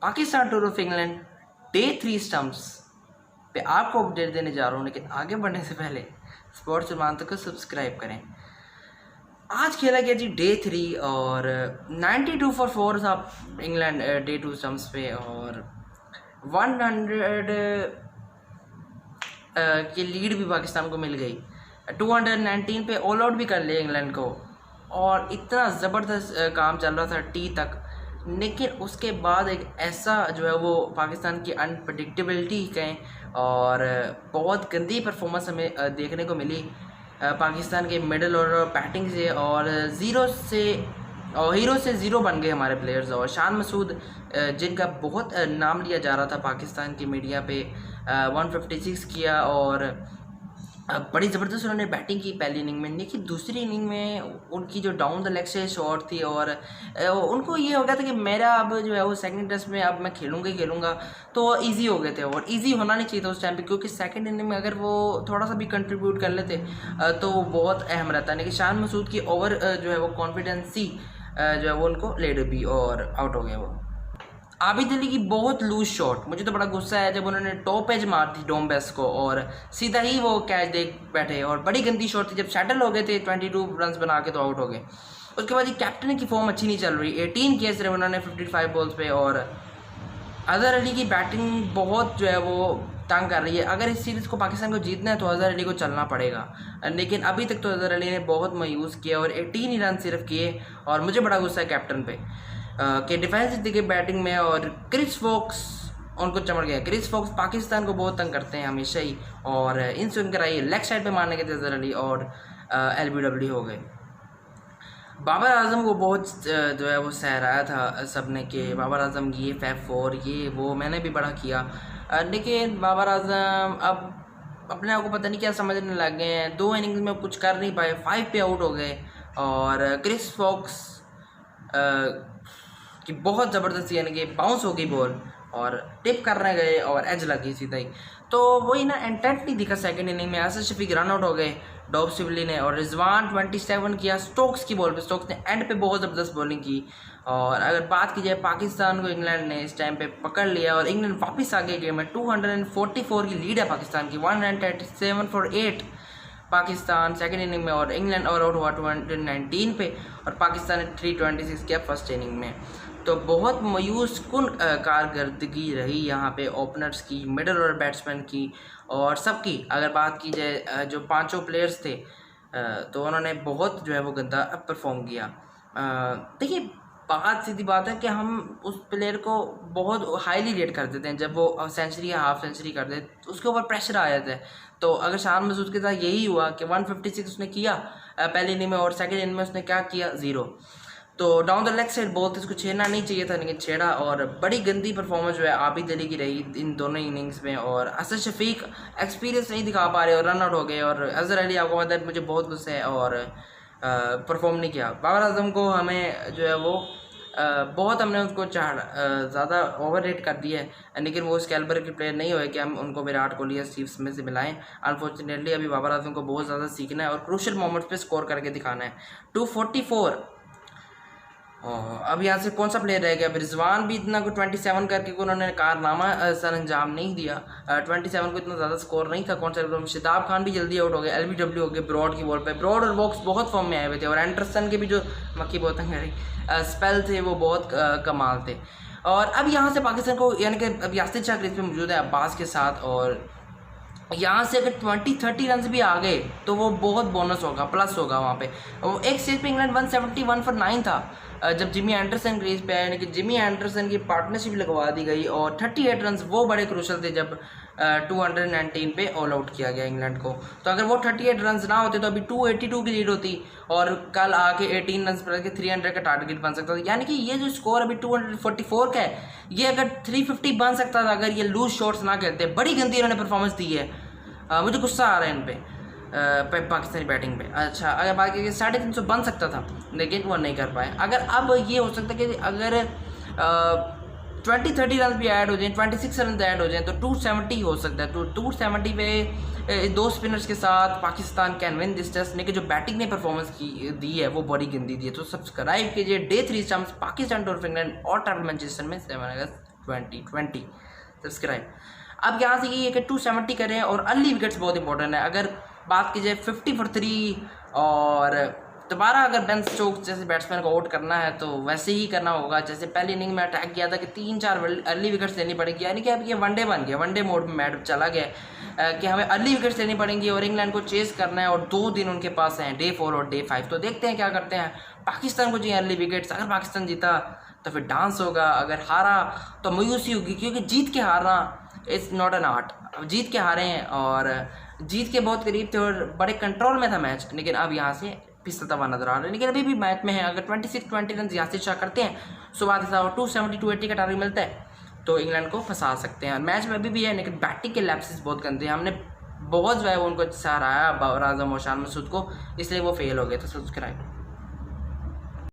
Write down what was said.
Pakistan tour of England day 3 stumps पे आपको update देने जा रहा हूँ, लेकिन आगे बढ़ने से पहले स्पोर्ट्स रोमांचक को सब्सक्राइब करें। आज खेला गया जी डे 3 और 92 फॉर 4 था इंग्लैंड डे 2 स्टम्प्स पे, और 100 की लीड भी पाकिस्तान को मिल गई। 219 पे ऑल आउट भी कर लिया इंग्लैंड को, और इतना ज़बरदस्त काम चल रहा था टी तक। लेकिन उसके बाद एक ऐसा जो है वो पाकिस्तान की अनप्रडिक्टेबिलिटी कहें और बहुत गंदी परफॉर्मेंस हमें देखने को मिली पाकिस्तान के मिडल और बैटिंग से, और हीरो से ज़ीरो बन गए हमारे प्लेयर्स। और शान मसूद जिनका बहुत नाम लिया जा रहा था पाकिस्तान की मीडिया पे, 156 किया और बड़ी ज़बरदस्त उन्होंने बैटिंग की पहली इनिंग में। लेकिन दूसरी इनिंग में उनकी जो डाउन द लेग से शॉट थी, और उनको ये हो गया था कि मेरा अब जो है वो सेकंड टेस्ट में अब मैं खेलूँगा, तो इजी हो गए थे। और इजी होना नहीं चाहिए था उस टाइम पे, क्योंकि सेकंड इनिंग में अगर वो थोड़ा सा भी कंट्रीब्यूट कर लेते तो वो बहुत अहम रहता। लेकिन शान मसूद की ओवर जो है वो कॉन्फिडेंसी जो है वो उनको ले डूबी और आउट हो गए वो। आबिद अली की बहुत लूज शॉट, मुझे तो बड़ा गुस्सा है जब उन्होंने टॉप एज मार दी डोमबेस को और सीधा ही वो कैच देख बैठे, और बड़ी गंदी शॉट थी। जब सेटल हो गए थे 22 रन बना के तो आउट हो गए। उसके बाद ये कैप्टन की फॉर्म अच्छी नहीं चल रही, 18 किए सिर्फ उन्होंने 55 बॉल्स पे, और अजहर अली की बैटिंग बहुत जो है वो तंग कर रही है। अगर इस सीरीज़ को पाकिस्तान को जीतना है तो अजहर अली को चलना पड़ेगा, लेकिन अभी तक तो अजहर अली ने बहुत मायूस किया और 18 ही रन सिर्फ किए। और मुझे बड़ा गुस्सा है कैप्टन पे कि डिफेंस दिखे बैटिंग में, और क्रिस वोक्स उनको चमड़ गया। क्रिस वोक्स पाकिस्तान को बहुत तंग करते हैं हमेशा ही, और इन स्विंग कराइए लेग साइड पे मारने के थे अजहर अली, और LBW हो गए। बाबर आजम को बहुत जो है वो सहराया था सबने कि बाबर आजम ये Fab4 ये वो, मैंने भी बड़ा किया। लेकिन बाबर आजम अब अपने आप को पता नहीं क्या समझने लग गए हैं। 2 इनिंग्स में कुछ कर नहीं पाए, 5 पे आउट हो गए। और क्रिस वोक्स कि बहुत ज़बरदस्त, यानी कि बाउंस हो गई बॉल और टिप करने गए और एज लगी सीधा ही, तो वही ना इंटेंट नहीं दिखा सेकंड इनिंग में। आसिफ शफीक रन आउट हो गए डॉब सिवली ने, और रिजवान 27 किया स्टोक्स की बॉल पे। स्टोक्स ने एंड पे बहुत ज़बरदस्त बॉलिंग की। और अगर बात की जाए पाकिस्तान को, इंग्लैंड ने इस टाइम पे पकड़ लिया और इंग्लैंड वापस आ गए गेम में। 244 की लीड है पाकिस्तान की, 137 फॉर 8 पाकिस्तान सेकंड इनिंग में, और इंग्लैंड और आउट हुआ 219 पे, और पाकिस्तान ने 326 किया फर्स्ट इनिंग में। तो बहुत मायूस कुन कारकर्दगी रही यहाँ पे ओपनर्स की, मिडल और बैट्समैन की, और सबकी। अगर बात की जाए जो 5 प्लेयर्स थे तो उन्होंने बहुत जो है वो गंदा परफॉर्म किया। देखिए बात सीधी बात है कि हम उस प्लेयर को बहुत हाईली रेट कर देते हैं जब वो सेंचुरी या हाफ सेंचुरी कर दे, तो उसके ऊपर प्रेशर आ जाता है। तो अगर शान मसूद के साथ यही हुआ कि 156 उसने किया पहली इनिंग में, और सेकंड इनिंग में उसने क्या किया, 0। तो down the leg side ball इसको छेड़ना नहीं चाहिए था, लेकिन छेड़ा, और बड़ी गंदी परफॉर्मेंस जो है आबिद अली की रही इन दोनों इनिंग्स में। और असद शफीक एक्सपीरियंस नहीं दिखा पा रहे और रन आउट हो गए, और अजहर अली आपको पता है मुझे बहुत गुस्सा है और परफॉर्म नहीं किया। बाबर आजम को हमें जो है वो बहुत हमने उसको ज़्यादा ओवर रेट कर दिया है, लेकिन वो उस कैलिबर के प्लेयर नहीं हुए कि हम उनको विराट कोहली या स्टीव स्मिथ से मिलाएं। अनफॉर्चुनेटली अभी बाबर आजम को बहुत ज़्यादा सीखना है और क्रूशियल मोमेंट्स पे स्कोर करके दिखाना है। 244 अब यहाँ से कौन सा प्लेयर रह गया। अब रिजवान भी इतना को 27 करके उन्होंने कारनामा सर अंजाम नहीं दिया। 27 को इतना ज़्यादा स्कोर नहीं था। कौन सा शिताब खान भी जल्दी आउट हो गए, LBW हो गए ब्रॉड की बॉल पे। ब्रॉड और वॉक्स बहुत फॉर्म में आए हुए थे, और एंडरसन के भी जो मक्की बहुत स्पेल थे वो बहुत कमाल थे। और अब यहाँ से पाकिस्तान को, यानी कि अब यासिर शाह क्रीज पे मौजूद है अब्बास के साथ, और यहाँ से अगर 20-30 रन भी आ गए तो वो बहुत बोनस होगा, प्लस होगा वहाँ पे। वो एक स्टेज पे इंग्लैंड 171 फॉर 9 था जब जिमी एंडरसन क्रीज पे आए, यानी कि जिमी एंडरसन की पार्टनरशिप लगवा दी गई, और 38 रन वो बड़े क्रूशल थे जब 219 पे ऑल आउट किया गया इंग्लैंड को। तो अगर वो 38 रन ना होते तो अभी 282 की लीड होती, और कल आके 18 रन पर 300 का टारगेट बन सकता था। यानी कि ये जो स्कोर अभी 244 का है, ये अगर 350 बन सकता था अगर ये लूज शॉट्स ना खेलते। बड़ी गंदी इन्होंने परफॉर्मेंस दी है, मुझे गुस्सा आ रहा है इन पे पाकिस्तानी बैटिंग पे। अच्छा अगर बात की 350 बन सकता था, लेकिन वो नहीं कर पाए। अगर अब ये हो सकता है कि अगर 20-30 रन भी ऐड हो जाए, 26 रन ऐड हो जाए, तो 270 हो सकता है। तो 270 पे 2 स्पिनर्स के साथ Pakistan can win this test. लेकिन जो बैटिंग ने परफॉर्मेंस की दी है वो बड़ी गंदी दी है। तो सब्सक्राइब कीजिए day 3 stumps Pakistan tour of England और ट्रैवल मैनचेस्टर में 7 अगस्त 2020 सब्सक्राइब। अब यहाँ से ये कि 270 करें और अर्ली विकेट्स बहुत इंपॉर्टेंट है। अगर बात की जाए 50 for 3 और दोबारा अगर बेन स्टोक्स जैसे बैट्समैन को आउट करना है तो वैसे ही करना होगा जैसे पहली इनिंग में अटैक किया था कि 3-4 अर्ली विकेट्स लेनी पड़ेगी, यानी कि अब ये वनडे बन गया, वनडे मोड में मैच चला गया कि हमें अर्ली विकेट्स लेनी पड़ेंगी और इंग्लैंड को चेस करना है और 2 दिन उनके पास हैं, डे 4 और डे 5। तो देखते हैं क्या करते हैं। पाकिस्तान को चाहिए अर्ली विकेट्स। अगर पाकिस्तान जीता तो फिर डांस होगा, अगर हारा तो मायूसी होगी, क्योंकि जीत के हारना इट्स नॉट एन आर्ट। अब जीत के हारे हैं और जीत के बहुत करीब थे और बड़े कंट्रोल में था मैच, लेकिन अब यहाँ से फिसलता हुआ नजर आ रहा है। लेकिन अभी भी मैच में है। अगर 26-20 रन यासिर शाह करते हैं सुबह के साथ 270-280 का टारगेट मिलता है तो इंग्लैंड को फंसा सकते हैं। मैच में अभी भी है, लेकिन बैटिंग के लैप्सेस बहुत गंदे हैं। हमने बहुत जो है उनको सराहाया बाबर आजम और शान मसूद को, इसलिए वो फेल हो गए। तो सब्सक्राइब।